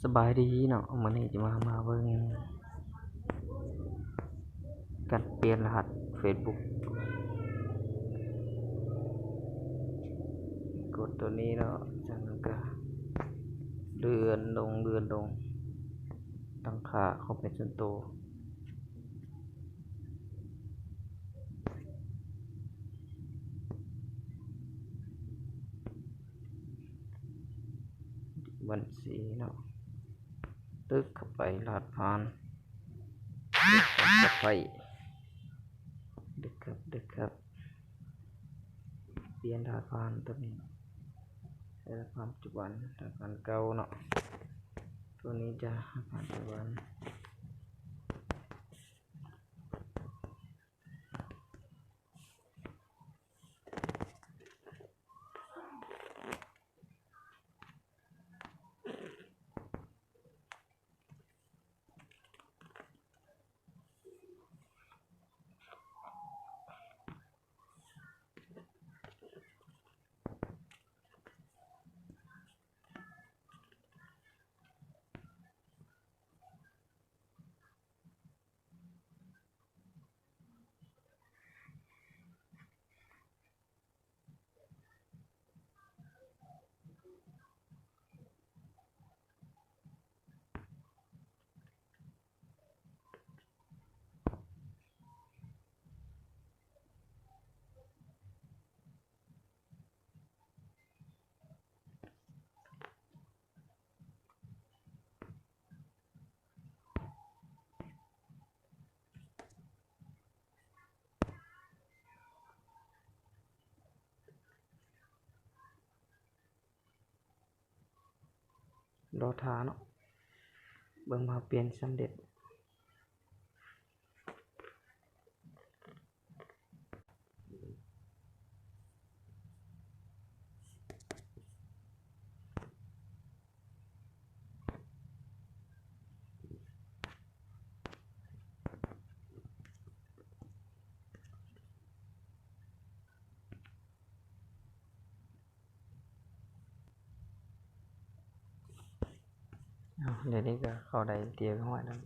สบายดีเนาะมื้อนี้จะมาเบิ่งการเปลี่ยนรหัส Facebook กดตัวนี้เนาะจากนั้นก็เลื่อนลงตั้งค่าเข้าไปส่วนตัวบัญชีเนาะตึกเข้าไปรหัสผ่านกดไปดึกครับเปลี่ยนรหัสผ่านตัวนี้รหัสผ่านปัจจุบันรหัสผ่านเก่าเนาะตัวนี้จะรหัสผ่านปัจจุบันรอท่าเนาะเบิ่งมาเปลี่ยนสำเร็จเดี๋ยวนี้ก็เข้าได้เตียงห้อยแล้ว